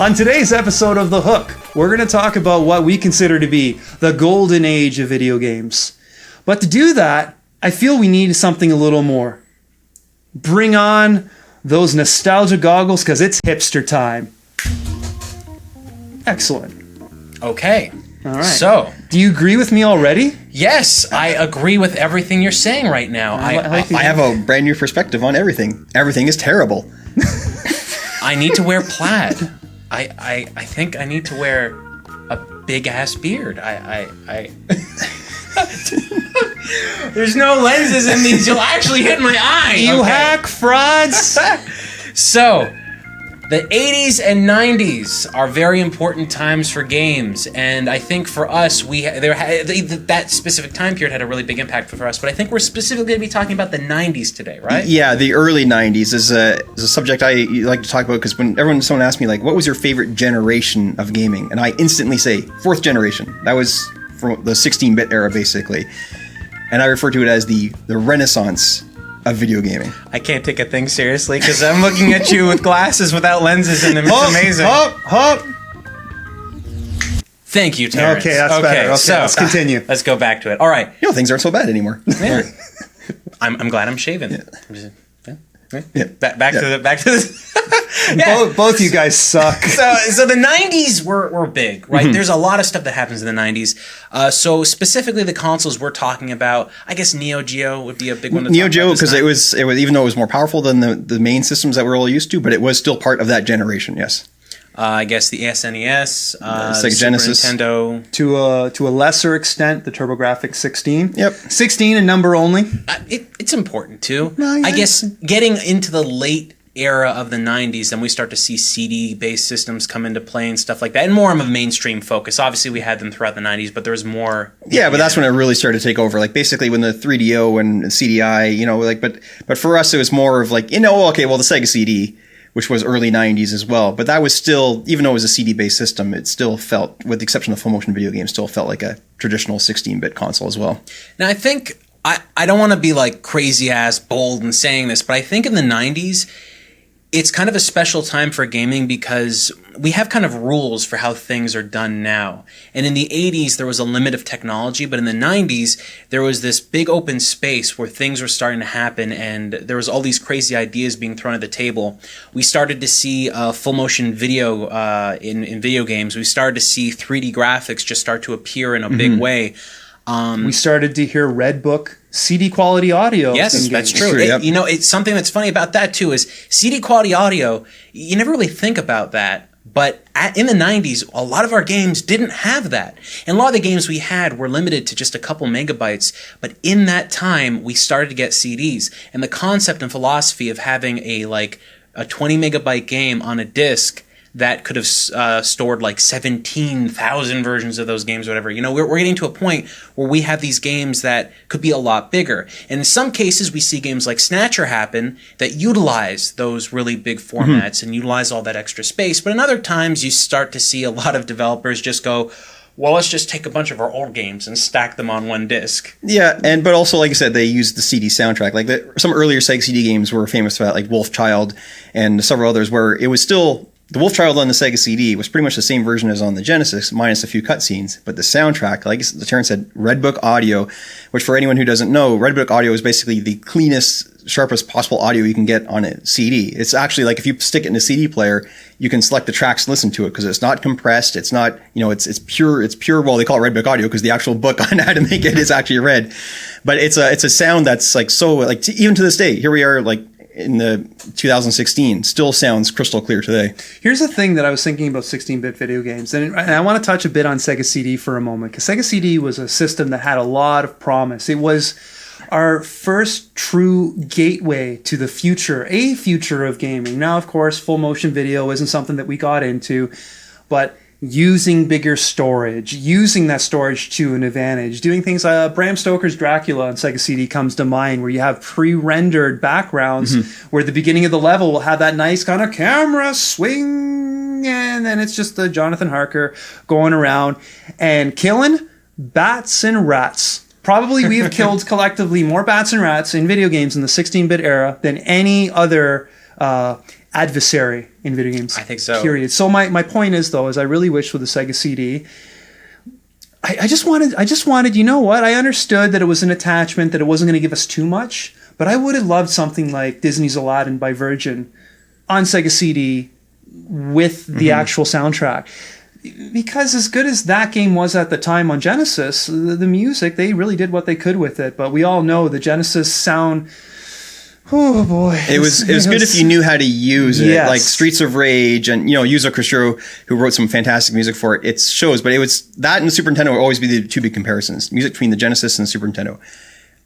On today's episode of The Hook, we're going to talk about what we consider to be the golden age of video games. But to do that, I feel we need something a little more. Bring on those nostalgia goggles because it's hipster time. Excellent. Okay. All right. So, do you agree with me already? yes, I agree with everything you're saying right now. I have a brand new perspective on everything. Everything is terrible. I need to wear plaid. I think I need to wear a big ass beard. There's no lenses in these. You'll actually hit my eye. You hack frauds. So, the 80s and 90s are very important times for games, and I think for us, that specific time period had a really big impact for us, but I think we're specifically going to be talking about the 90s today, right? Yeah, the early 90s is a subject I like to talk about because when someone asks me, like, what was your favorite generation of gaming? And I instantly say, fourth generation. That was from the 16-bit era, basically. And I refer to it as the renaissance of video gaming. I can't take a thing seriously because I'm looking at you with glasses without lenses in them. It's amazing. Hop. Thank you, Terence. Okay, that's better. Okay, so let's continue. Let's go back to it. All right. You know, things aren't so bad anymore. Yeah. I'm glad I'm shaven. Yeah. Back to the. Yeah. Both you guys suck. So the 90s were big, right? Mm-hmm. There's a lot of stuff that happens in the 90s. So specifically the consoles we're talking about, I guess Neo Geo would be a big one to Neo talk Geo, about because it was even though it was more powerful than the main systems that we're all used to, but it was still part of that generation, yes. I guess the SNES, Sega Genesis, Nintendo. To a lesser extent, the TurboGrafx 16. Yep. 16 and number only. It's important too. No, yeah. I guess getting into the late era of the 90s, then we start to see CD-based systems come into play and stuff like that, and more of a mainstream focus. Obviously, we had them throughout the 90s, but there was more. Yeah, but that's when it really started to take over. Like basically when the 3DO and CDI, you know, like but for us it was more of like, you know, okay, well the Sega CD, which was early 90s as well, but that was still, even though it was a CD-based system, it still felt, with the exception of full motion video games, still felt like a traditional 16-bit console as well. Now, I think I don't want to be like crazy ass bold in saying this, but I think in the 90s. It's kind of a special time for gaming because we have kind of rules for how things are done now. And in the 80s, there was a limit of technology, but in the 90s, there was this big open space where things were starting to happen and there was all these crazy ideas being thrown at the table. We started to see full motion video in video games. We started to see 3D graphics just start to appear in a big way. We started to hear Red Book CD quality audio. Yes, that's true. Yep. You know, it's something that's funny about that too is CD quality audio. You never really think about that, but in the 90s, a lot of our games didn't have that. And a lot of the games we had were limited to just a couple megabytes, but in that time, we started to get CDs. And the concept and philosophy of having a 20 megabyte game on a disc that could have stored like 17,000 versions of those games or whatever. You know, we're getting to a point where we have these games that could be a lot bigger. And in some cases, we see games like Snatcher happen that utilize those really big formats and utilize all that extra space. But in other times, you start to see a lot of developers just go, well, let's just take a bunch of our old games and stack them on one disc. Yeah, but also, like I said, they used the CD soundtrack. Like some earlier Sega CD games were famous for that, like Wolfchild and several others, where it was still... The Wolfchild on the Sega CD was pretty much the same version as on the Genesis, minus a few cutscenes. But the soundtrack, like Terence said, Red Book audio, which for anyone who doesn't know, Red Book audio is basically the cleanest, sharpest possible audio you can get on a CD. It's actually like if you stick it in a CD player, you can select the tracks and listen to it because it's not compressed. It's not, you know, it's pure. It's pure. Well, they call it Red Book audio because the actual book on how to make it is actually red. But it's a sound that's like so like even to this day. Here we are like. In the 2016 still sounds crystal clear today. Here's the thing that I was thinking about 16-bit video games, and I want to touch a bit on Sega CD for a moment, because Sega CD was a system that had a lot of promise. It was our first true gateway to the future, a future of gaming. Now, of course, full motion video isn't something that we got into, but using bigger storage, using that storage to an advantage, doing things like Bram Stoker's Dracula on Sega CD comes to mind, where you have pre-rendered backgrounds where the beginning of the level will have that nice kind of camera swing, and then it's just the Jonathan Harker going around and killing bats and rats. Probably we have killed collectively more bats and rats in video games in the 16-bit era than any other adversary in video games. I think so. Period. So my point is, though, is I really wish with the Sega CD, I just wanted, you know what? I understood that it was an attachment, that it wasn't going to give us too much, but I would have loved something like Disney's Aladdin by Virgin on Sega CD with the actual soundtrack. Because as good as that game was at the time on Genesis, the music, they really did what they could with it. But we all know the Genesis sound... Oh boy! It was good if you knew how to use it, like Streets of Rage, and Yuzo Koshiro, who wrote some fantastic music for it. It shows, but it was that and the Super Nintendo would always be the two big comparisons: music between the Genesis and the Super Nintendo.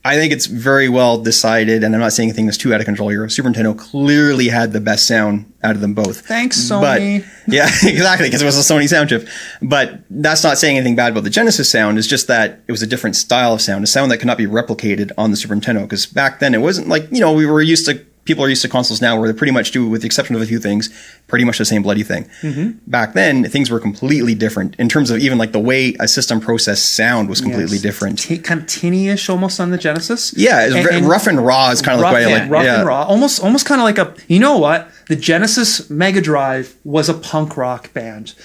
I think it's very well decided, and I'm not saying anything that's too out of control here. Super Nintendo clearly had the best sound out of them both. Thanks, Sony. But, yeah, exactly, because it was a Sony sound chip. But that's not saying anything bad about the Genesis sound. It's just that it was a different style of sound, a sound that could not be replicated on the Super Nintendo. Because back then, it wasn't like, people are used to consoles now where they pretty much do, with the exception of a few things, pretty much the same bloody thing. Mm-hmm. Back then, things were completely different in terms of even like the way a system processed sound was completely different. Kind of tinny-ish almost on the Genesis. Yeah, and rough and raw is kind of like rough and raw. Almost kind of like the Genesis Mega Drive was a punk rock band,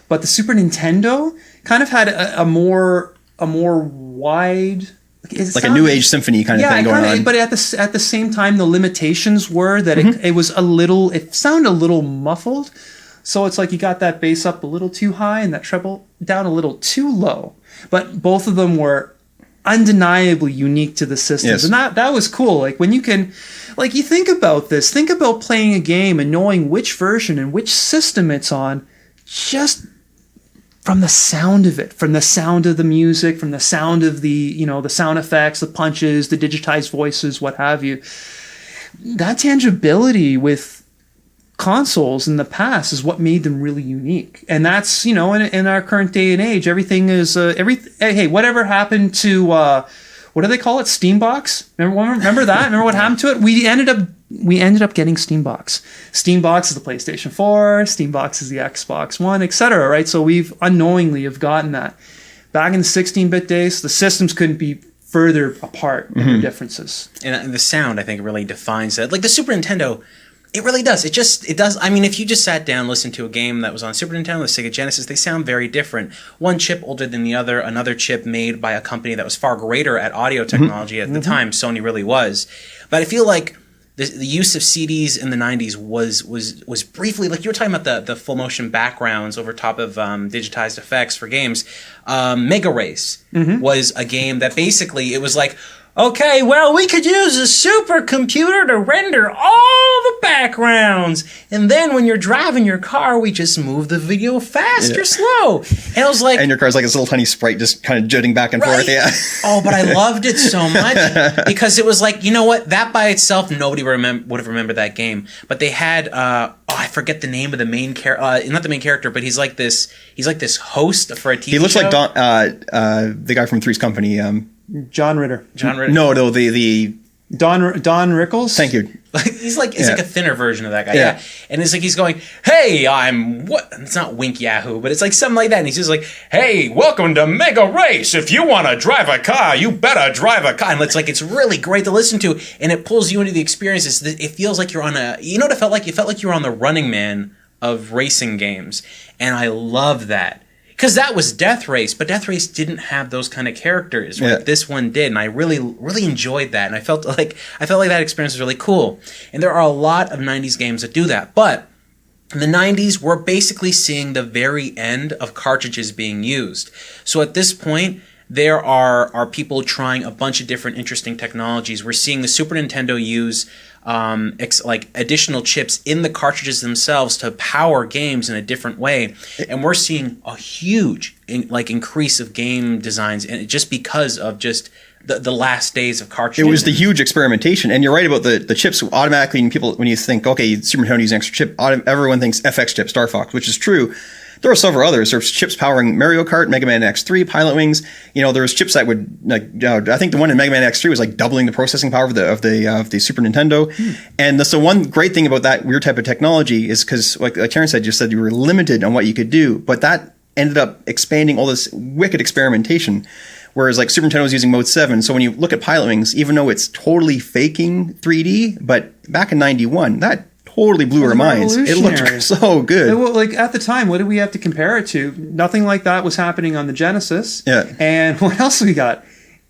but the Super Nintendo kind of had a more wide. Like a new age symphony kind of thing going on. But at the same time, the limitations were that it was it sounded a little muffled. So it's like you got that bass up a little too high and that treble down a little too low. But both of them were undeniably unique to the systems. Yes. And that was cool. Like when you can, like you think about this, think about playing a game and knowing which version and which system it's on, just from the sound of it, from the sound of the music, from the sound of the sound effects, the punches, the digitized voices, what have you. That tangibility with consoles in the past is what made them really unique. And that's, in our current day and age, everything is, hey, whatever happened to, what do they call it? Steambox? Remember that? Remember what happened to it? We ended up getting Steambox. Steambox is the PlayStation 4, Steambox is the Xbox One, etc. Right? So we've unknowingly have gotten that. Back in the 16-bit days, the systems couldn't be further apart in their differences. And the sound, I think, really defines that. Like the Super Nintendo, it really does. It does. I mean, if you just sat down and listened to a game that was on Super Nintendo, the Sega Genesis, they sound very different. One chip older than the other, another chip made by a company that was far greater at audio technology at the time. Sony really was. But I feel like the use of CDs in the 90s was briefly, like you were talking about the full motion backgrounds over top of digitized effects for games. Mega Race was a game that basically, it was like, okay, well, we could use a supercomputer to render all the backgrounds. And then when you're driving your car, we just move the video fast or slow. And I was like... And your car's like this little tiny sprite just kind of jutting back and forth. Yeah. Oh, but I loved it so much because it was like, you know what? That by itself, nobody would have remembered that game. But they had... I forget the name of the main character. Not the main character, but he's like this host for a TV show. He looks like the guy from Three's Company. John Ritter. No, the Don Rickles. Thank you. He's like a thinner version of that guy. Yeah. And it's like he's going, hey, I'm what? It's not Wink Yahoo, but it's like something like that. And he's just like, hey, welcome to Mega Race. If you want to drive a car, you better drive a car. And it's really great to listen to, and it pulls you into the experiences. It feels like you're on what it felt like? It felt like you were on the Running Man of racing games, and I love that. Because that was Death Race, but Death Race didn't have those kind of characters. Right? Yeah. This one did, and I really, really enjoyed that. And I felt like that experience was really cool. And there are a lot of 90s games that do that. But in the 90s, we're basically seeing the very end of cartridges being used. So at this point, there are people trying a bunch of different interesting technologies. We're seeing the Super Nintendo use additional chips in the cartridges themselves to power games in a different way, and we're seeing a huge increase of game designs, and just because of just the last days of cartridges. It was the huge experimentation, and you're right about the chips. Automatically, when you think, okay, Super Nintendo using extra chip, everyone thinks FX chip, Star Fox, which is true. There are several others. There's chips powering Mario Kart, Mega Man X3, Pilot Wings. There was chips that would I think the one in Mega Man X3 was like doubling the processing power of the Super Nintendo. And that's the one great thing about that weird type of technology is because, like Terence said, you said you were limited on what you could do, but that ended up expanding all this wicked experimentation. Whereas like Super Nintendo was using Mode 7, so when you look at Pilot Wings, even though it's totally faking 3D, but back in '91, that totally blew our minds. It revolutionary. looked so good. Like at the time, what did we have to compare it to? Nothing like that was happening on the Genesis. Yeah. And what else we got?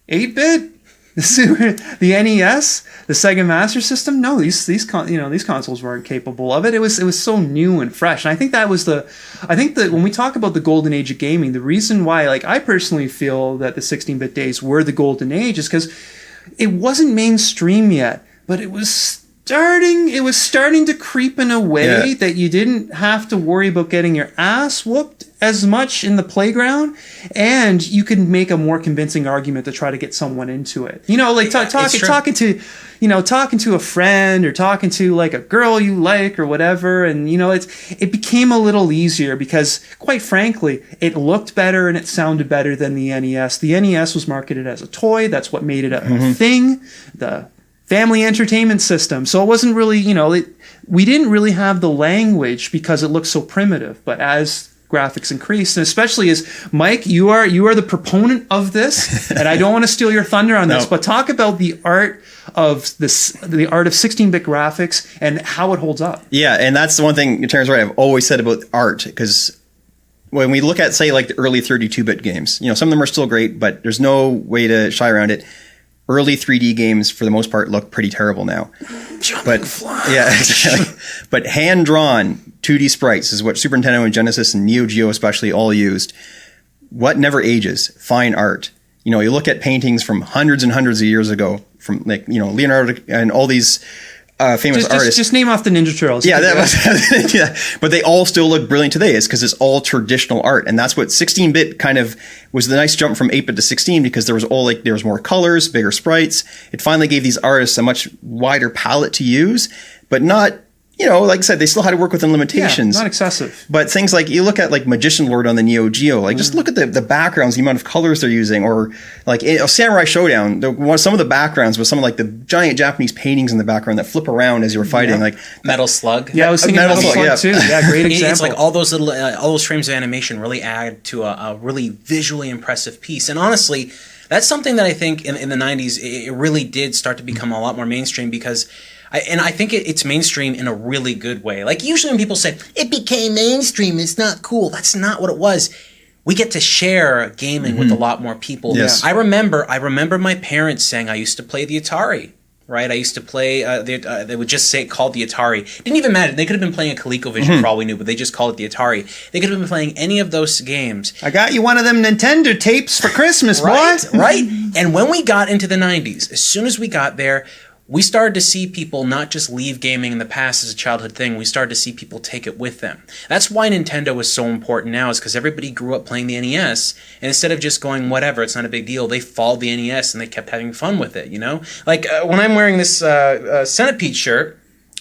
8-bit, the NES, the Sega Master System. No, these consoles weren't capable of it. It was so new and fresh. And I think that when we talk about the golden age of gaming, the reason why, like, I personally feel that the 16-bit days were the golden age is because it wasn't mainstream yet, but it was starting to creep in a way that you didn't have to worry about getting your ass whooped as much in the playground, and you could make a more convincing argument to try to get someone into it. You know, like talking to a friend or talking to like a girl you like or whatever, and it became a little easier because, quite frankly, it looked better and it sounded better than the NES. The NES was marketed as a toy. That's what made it a thing. The family entertainment system. So it wasn't really, we didn't really have the language because it looked so primitive. But as graphics increased, and especially as Mike, you are the proponent of this, and I don't want to steal your thunder on this, but talk about the art of 16-bit graphics and how it holds up. Yeah, and that's the one thing, Terence, right, I've always said about art, because when we look at, say, like the early 32-bit games, some of them are still great, but there's no way to shy around it. Early 3D games, for the most part, look pretty terrible now. Yeah, exactly. But hand-drawn 2D sprites is what Super Nintendo and Genesis and Neo Geo especially all used. What never ages? Fine art. You look at paintings from hundreds and hundreds of years ago, from Leonardo and all these famous artists. Just name off the Ninja Turtles. Yeah, yeah, but they all still look brilliant today. It's because it's all traditional art, and that's what 16-bit kind of was the nice jump from 8-bit to 16, because there was more colors, bigger sprites. It finally gave these artists a much wider palette to use, but not. Like I said, they still had to work within limitations. Yeah, not excessive. But things like, you look at like Magician Lord on the Neo Geo, like just look at the backgrounds, the amount of colors they're using, or like Samurai Showdown, some of the backgrounds with some of like the giant Japanese paintings in the background that flip around as you're fighting, like Metal Slug. Yeah, I was thinking Metal Slug too. Yeah, great example. It's like all those little, all those frames of animation really add to a really visually impressive piece. And honestly, that's something that I think in the 90s, it really did start to become a lot more mainstream, because I think it's mainstream in a really good way. Like, usually when people say, it became mainstream, it's not cool, that's not what it was. We get to share gaming with a lot more people. Yes. I remember my parents saying I used to play the Atari. Right, I used to play. They would just say called the Atari. Didn't even matter. They could have been playing a ColecoVision for all we knew, but they just called it the Atari. They could have been playing any of those games. I got you one of them Nintendo tapes for Christmas, right, boy. Right. And when we got into the 90s, as soon as we got there, we started to see people not just leave gaming in the past as a childhood thing. We started to see people take it with them. That's why Nintendo is so important now, is because everybody grew up playing the NES, and instead of just going, whatever, it's not a big deal, they followed the NES and they kept having fun with it, Like, when I'm wearing this Centipede shirt,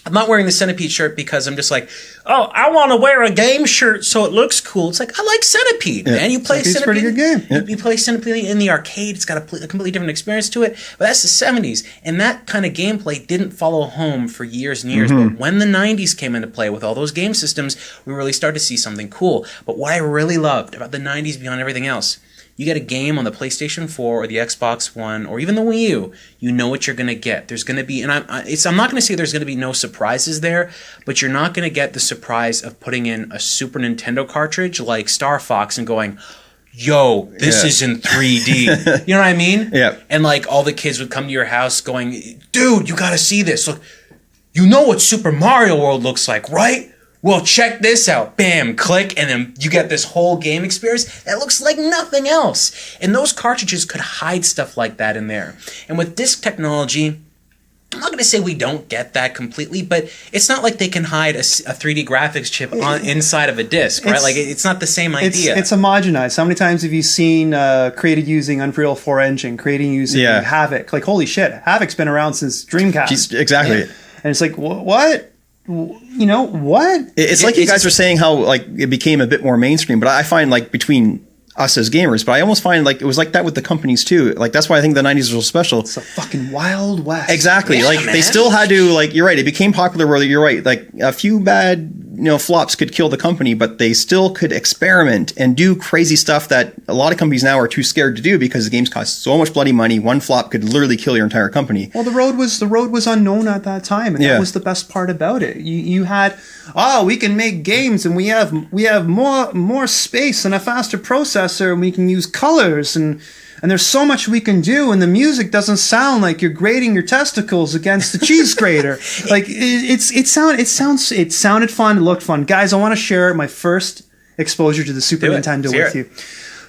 I'm not wearing the Centipede shirt because I'm just like, oh, I want to wear a game shirt so it looks cool. It's like, I like Centipede, man. You play Centipede. It's a pretty good game. You play Centipede in the arcade. It's got a completely different experience to it. But that's the 70s. And that kind of gameplay didn't follow home for years and years. But when the 90s came into play with all those game systems, we really started to see something cool. But what I really loved about the 90s beyond everything else, you get a game on the PlayStation 4 or the Xbox One or even the Wii U, you know what you're going to get. There's going to be, and I'm not going to say there's going to be no surprises there, but you're not going to get the surprise of putting in a Super Nintendo cartridge like Star Fox and going, yo, this is in 3D. You know what I mean? Yeah. And like all the kids would come to your house going, dude, you got to see this. Look, you know what Super Mario World looks like, right? Well, check this out. Bam, click, and then you get this whole game experience that looks like nothing else. And those cartridges could hide stuff like that in there. And with disc technology, I'm not going to say we don't get that completely, but it's not like they can hide a 3D graphics chip inside of a disc, right? Like, it's not the same idea. It's homogenized. How many times have you seen created using Unreal 4 engine, creating using Havok? Like, holy shit, Havok's been around since Dreamcast. Exactly. And it's like, what? What? It's like you guys were saying how like it became a bit more mainstream, but I find like between us as gamers, but I almost find like it was like that with the companies too. Like that's why I think the 90s were so special. It's a fucking Wild West. Exactly. Yeah, like man. they still had to, like, you're right, it became popular where you're right, like a few bad flops could kill the company, but they still could experiment and do crazy stuff that a lot of companies now are too scared to do because the games cost so much bloody money. One flop could literally kill your entire company. Well, the road was unknown at that time, and that was the best part about it. You had, we can make games, and we have more space and a faster processor, and we can use colors, and there's so much we can do, and the music doesn't sound like you're grating your testicles against the cheese grater. Like it sounded fun, it looked fun. Guys, I want to share my first exposure to the Super Nintendo with you.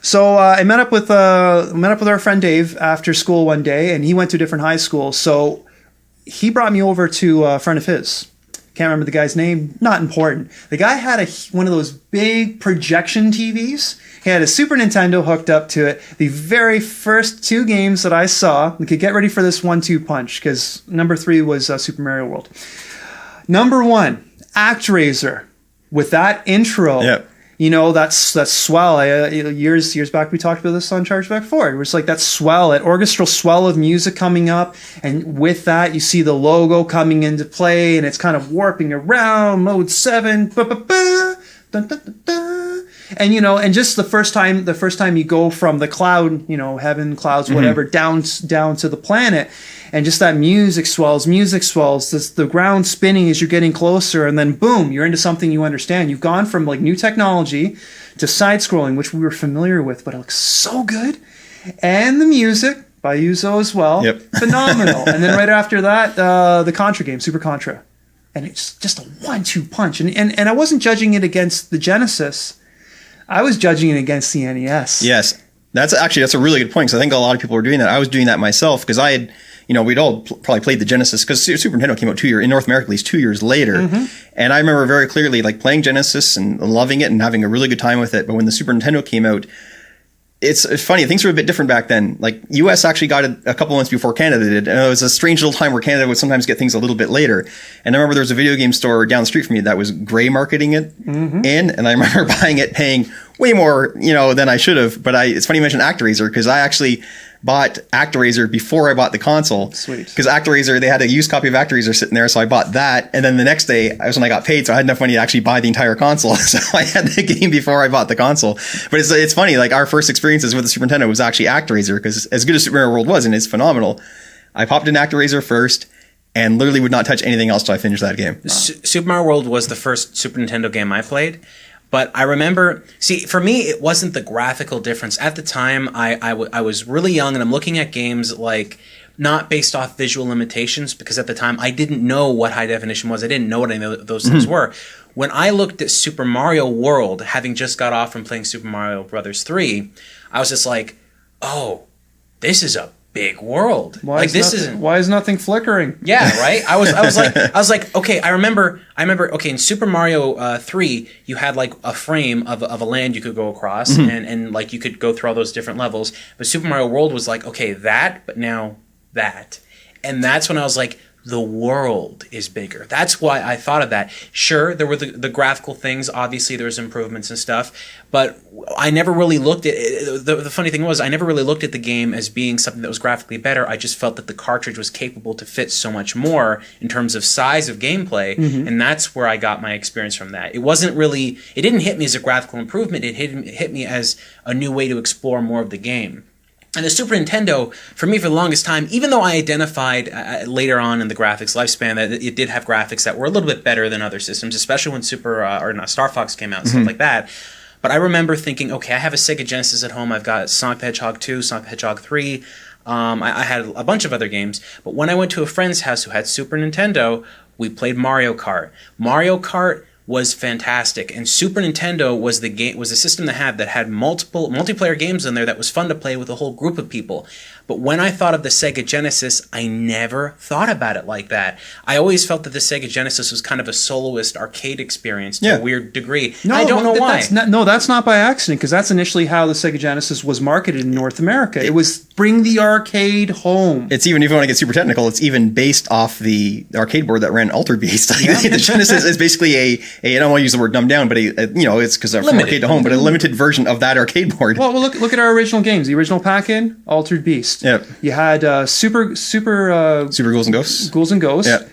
So I met up with our friend Dave after school one day, and he went to a different high school. So he brought me over to a friend of his. Can't remember the guy's name. Not important. The guy had one of those big projection TVs. He had a Super Nintendo hooked up to it. The very first 2 games that I saw, we could get ready for this 1-2 punch, because number 3 was Super Mario World. Number 1, ActRaiser, with that intro. Yep. That's swell. Years back we talked about this on Chargeback 4. It was like that swell, that orchestral swell of music coming up, and with that you see the logo coming into play, and it's kind of warping around. Mode 7, dun, dun, dun, dun. And and just the first time you go from the cloud, heaven, clouds, whatever, down to the planet, and just that music swells, the ground spinning as you're getting closer, and then boom, you're into something you understand. You've gone from like new technology to side scrolling, which we were familiar with, but it looks so good. And the music by Yuzo as well, phenomenal. And then right after that, the Contra game, Super Contra, and it's just a 1-2 punch. And I wasn't judging it against the Genesis. I was judging it against the NES. Yes. That's a really good point, because I think a lot of people were doing that. I was doing that myself, because I had, we'd all probably played the Genesis, because Super Nintendo came out in North America at least 2 years later. And I remember very clearly like playing Genesis and loving it and having a really good time with it. But when the Super Nintendo came out, it's funny, things were a bit different back then. Like, US actually got it a couple months before Canada did, and it was a strange little time where Canada would sometimes get things a little bit later. And I remember there was a video game store down the street from me that was gray marketing it and I remember buying it, paying way more, than I should have. But it's funny you mentioned ActRaiser, because I actually bought ActRaiser before I bought the console. Sweet. Because ActRaiser, they had a used copy of ActRaiser sitting there, so I bought that. And then the next day, was when I got paid, so I had enough money to actually buy the entire console. So I had the game before I bought the console. But it's funny, like our first experiences with the Super Nintendo was actually ActRaiser, because as good as Super Mario World was, and it's phenomenal, I popped in ActRaiser first, and literally would not touch anything else till I finished that game. Super Mario World was the first Super Nintendo game I played. But I remember, for me, it wasn't the graphical difference. At the time, I was really young, and I'm looking at games like not based off visual limitations, because at the time I didn't know what high definition was. I didn't know what any of those things were. When I looked at Super Mario World, having just got off from playing Super Mario Brothers 3, I was just like, oh, this is a big world. Why is nothing flickering? Yeah, right. I was like, okay. I remember. Okay, in Super Mario 3, you had like a frame of a land you could go across, and like you could go through all those different levels. But Super Mario World was like, okay, that, but now that, and that's when I was like, the world is bigger. That's why I thought of that. Sure, there were the graphical things. Obviously, there was improvements and stuff, but I never really looked at it. The funny thing was, I never really looked at the game as being something that was graphically better. I just felt that the cartridge was capable to fit so much more in terms of size of gameplay, and that's where I got my experience from that. It didn't hit me as a graphical improvement. It hit me as a new way to explore more of the game. And the Super Nintendo, for me, for the longest time, even though I identified later on in the graphics lifespan that it did have graphics that were a little bit better than other systems, especially when Star Fox came out and stuff like that. But I remember thinking, okay, I have a Sega Genesis at home. I've got Sonic the Hedgehog 2, Sonic the Hedgehog 3. I had a bunch of other games. But when I went to a friend's house who had Super Nintendo, we played Mario Kart. Mario Kart was fantastic, and Super Nintendo was the system that had multiple multiplayer games in there that was fun to play with a whole group of people. But when I thought of the Sega Genesis, I never thought about it like that. I always felt that the Sega Genesis was kind of a soloist arcade experience to a weird degree. No, I don't know why. That's not by accident, because that's initially how the Sega Genesis was marketed in North America. It was bring the arcade home. It's even, if you want to get super technical, it's even based off the arcade board that ran Altered Beast. The Genesis is basically I don't want to use the word dumbed down, but it's because they're from arcade to home, but a limited version of that arcade board. Well, look at our original games. The original pack-in, Altered Beast. Yep. You had Super Ghouls and Ghosts. Ghouls and Ghosts. Yep.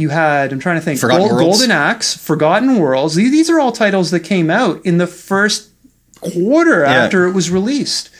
You had, I'm trying to think, Forgotten Worlds. Golden Axe, Forgotten Worlds. These are all titles that came out in the first quarter after it was released.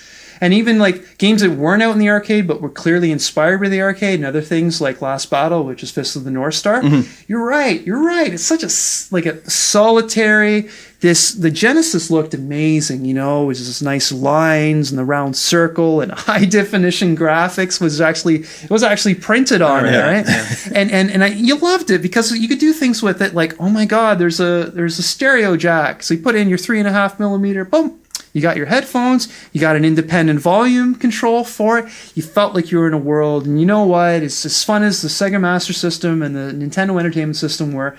And even like games that weren't out in the arcade but were clearly inspired by the arcade, and other things like Last Battle, which is Fist of the North Star. You're right. It's such a solitary. The Genesis looked amazing. It was just nice lines and the round circle and high definition graphics was actually printed on it, right? And you loved it because you could do things with it like, oh my God, there's a stereo jack. So you put in your 3.5 millimeter, boom. You got your headphones, you got an independent volume control for it. You felt like you were in a world, and you know what? It's as fun as the Sega Master System and the Nintendo Entertainment System were.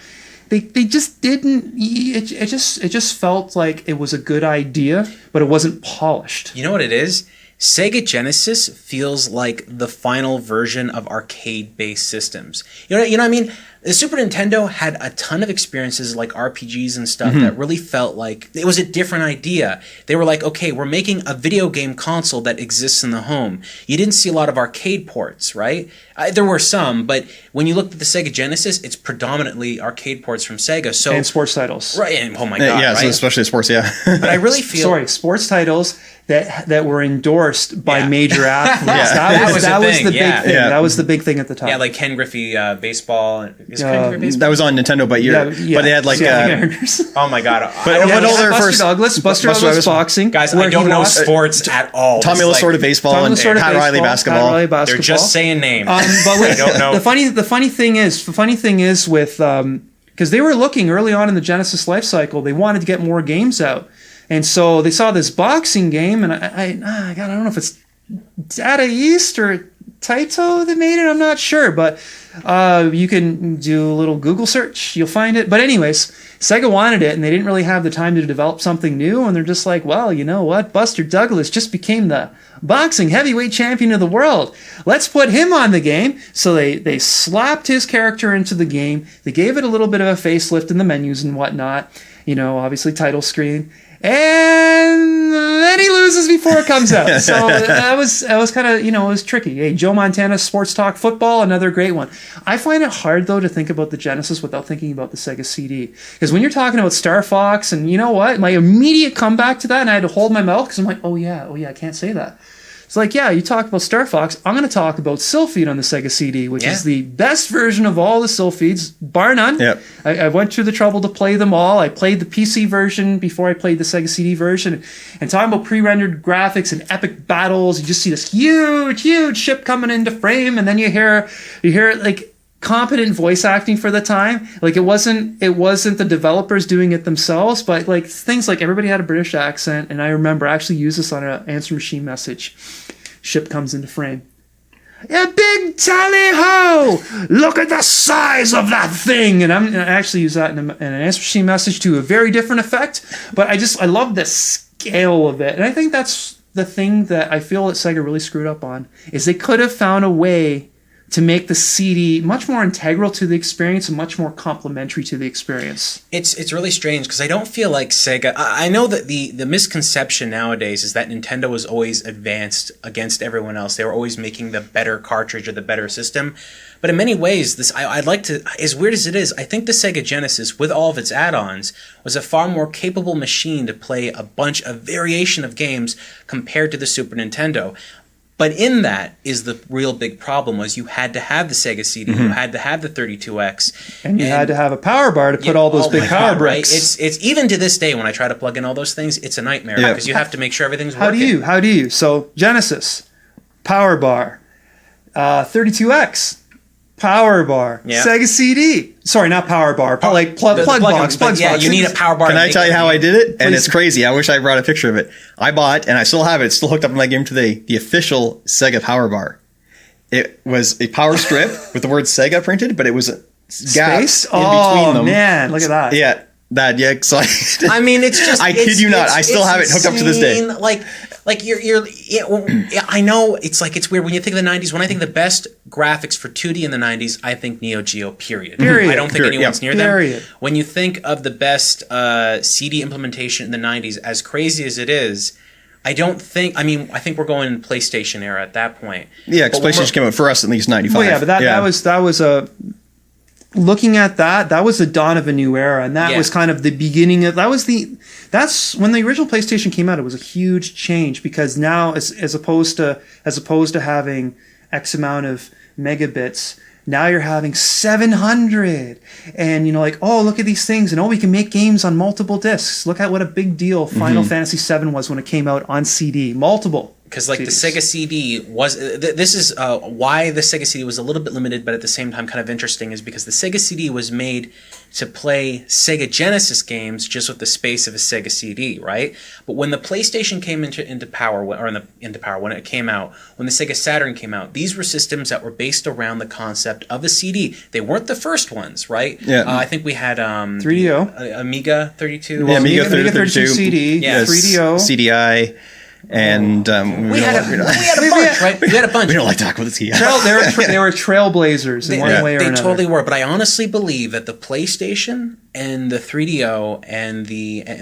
They just didn't. It just felt like it was a good idea, but it wasn't polished. You know what it is? Sega Genesis feels like the final version of arcade-based systems. You know what I mean? The Super Nintendo had a ton of experiences like RPGs and stuff that really felt like it was a different idea. They were like, okay, we're making a video game console that exists in the home. You didn't see a lot of arcade ports, right? There were some, but when you looked at the Sega Genesis, it's predominantly arcade ports from Sega. So and sports titles. Right, and oh my God, yeah, right? so especially sports, But I really feel... sports titles that were endorsed by major athletes. That was the big thing. That was the big thing at the time. Yeah, like Ken Griffey baseball. Is Ken Griffey baseball? That was on Nintendo, but but they had like oh my God. But what all their first Buster Douglas boxing. Guys, I don't know sports at all. Tommy Lasorda baseball and Pat Riley basketball. They're just saying names. But I don't know. The funny thing is with because they were looking early on in the Genesis life cycle, they wanted to get more games out. And so they saw this boxing game, and I don't know if it's Data East or Taito that made it. I'm not sure, but you can do a little Google search. You'll find it. But anyways, Sega wanted it, and they didn't really have the time to develop something new. And they're just like, well, you know what? Buster Douglas just became the boxing heavyweight champion of the world. Let's put him on the game. So they slapped his character into the game. They gave it a little bit of a facelift in the menus and whatnot. Obviously title screen. And then he loses before it comes out. So that was kind of, it was tricky. Hey, Joe Montana's Sports Talk Football, another great one. I find it hard, though, to think about the Genesis without thinking about the Sega CD. Because when you're talking about Star Fox, and you know what? My immediate comeback to that, and I had to hold my mouth because I'm like, oh yeah, I can't say that. It's like, yeah, you talk about Star Fox. I'm going to talk about Sylpheed on the Sega CD, which is the best version of all the Sylpheeds, bar none. Yep. I went through the trouble to play them all. I played the PC version before I played the Sega CD version. And talking about pre-rendered graphics and epic battles, you just see this huge ship coming into frame, and then you hear like competent voice acting for the time. Like it wasn't the developers doing it themselves, but like things like everybody had a British accent, and I remember I actually used this on an answer machine message. Ship comes into frame. Yeah, big tally ho! Look at the size of that thing! And I actually use that in an answer machine message to a very different effect. But I love the scale of it, and I think that's the thing that I feel that Sega really screwed up on, is they could have found a way to make the CD much more integral to the experience and much more complementary to the experience. It's really strange because I don't feel like Sega... I know that the misconception nowadays is that Nintendo was always advanced against everyone else. They were always making the better cartridge or the better system. But in many ways, I'd like to... As weird as it is, I think the Sega Genesis, with all of its add-ons, was a far more capable machine to play a variation of games compared to the Super Nintendo. But in that is the real big problem, was you had to have the Sega CD, you had to have the 32X. And you had to have a power bar to put all those big power bricks. Right? It's even to this day when I try to plug in all those things, it's a nightmare because you have to make sure everything's working. How do you? So Genesis, power bar, 32X, power bar, Sega CD. Sorry, not power bar, like plug box. Yeah, you need a power bar. Can I tell you how I did it? And it's crazy. I wish I brought a picture of it. I bought, and I still have it. It's still hooked up in my game today, the official Sega power bar. It was a power strip with the word Sega printed, but it was a gap in between them. Oh, man, look at that. Yeah. So I mean, it's just... I kid you not. I still have it hooked up to this day. I know it's weird when you think of the 90s. When I think the best graphics for 2D in the 90s, I think Neo Geo, period. I don't think anyone's near them. When you think of the best CD implementation in the 90s, as crazy as it is, I think we're going in PlayStation era at that point. Yeah, because PlayStation came out for us at least 95. Well, yeah, but that was a... looking at that was the dawn of a new era, and that Yeah. was kind of the beginning of that's when the original PlayStation came out. It was a huge change because now as opposed to having X amount of megabits, now you're having 700, and like, oh, look at these things, and oh, we can make games on multiple discs. Look at what a big deal Final Fantasy VII was when it came out on CD, multiple. Because like CDs. the Sega CD was, this is why the Sega CD was a little bit limited, but at the same time kind of interesting, is because the Sega CD was made to play Sega Genesis games just with the space of a Sega CD, right? But when the PlayStation came into power, when it came out, when the Sega Saturn came out, these were systems that were based around the concept of a CD. They weren't the first ones, right? Yeah. I think we had 3DO, Amiga 32. Yeah, Amiga Amiga 32 CD, Yeah. 3DO. CDI, and We had a bunch, right? We had a bunch. We don't like talking about the CDI. They were trailblazers in one way or They another. totally were, but I honestly believe that the PlayStation and the 3DO and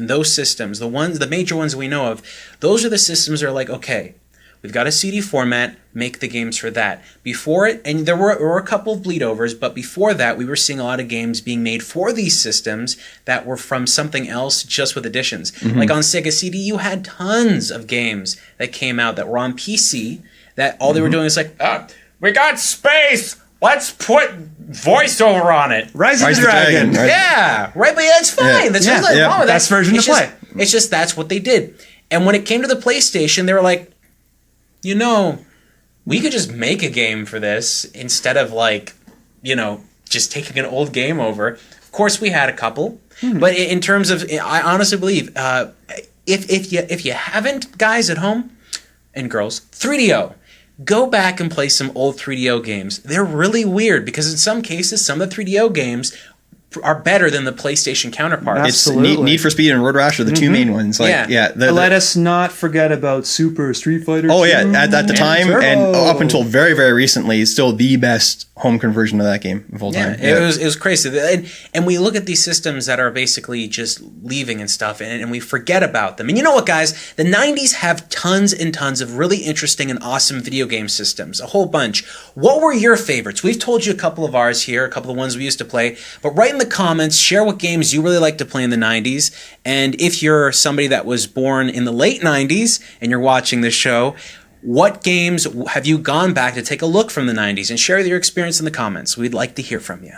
those systems, the major ones we know of, those are the systems that are like, okay, we've got a CD format, make the games for that. Before it, and there were a couple of bleed overs, but before that, we were seeing a lot of games being made for these systems that were from something else just with additions. Like on Sega CD, you had tons of games that came out that were on PC that all they were doing is like, we got space, let's put voiceover on it. Rise of the Dragon. right? Yeah, right, but that's fine. Yeah. That's Yeah. nothing Yeah. wrong with that. Best version It's to just- play. It's just that's what they did. And when it came to the PlayStation, they were like, we could just make a game for this instead of just taking an old game over. Of course, we had a couple, but in terms of, I honestly believe, if you haven't, guys at home and girls, 3DO. Go back and play some old 3DO games. They're really weird because in some cases, some of the 3DO games are better than the PlayStation counterparts. It's Absolutely. Need for Speed and Road Rash are the two main ones. Like, Yeah. Let us not forget about Super Street Fighter. Oh yeah, 2 at the time Turbo. and up until very, very recently, it's still the best home conversion of that game of all time. It was crazy. And we look at these systems that are basically just leaving and stuff, and we forget about them. And you know what, guys? The 90s have tons and tons of really interesting and awesome video game systems, a whole bunch. What were your favorites? We've told you a couple of ours here, a couple of ones we used to play, but write in the comments, share what games you really like to play in the 90s, and if you're somebody that was born in the late 90s and you're watching this show, what games have you gone back to take a look from the 90s, and share your experience in the comments. We'd like to hear from you.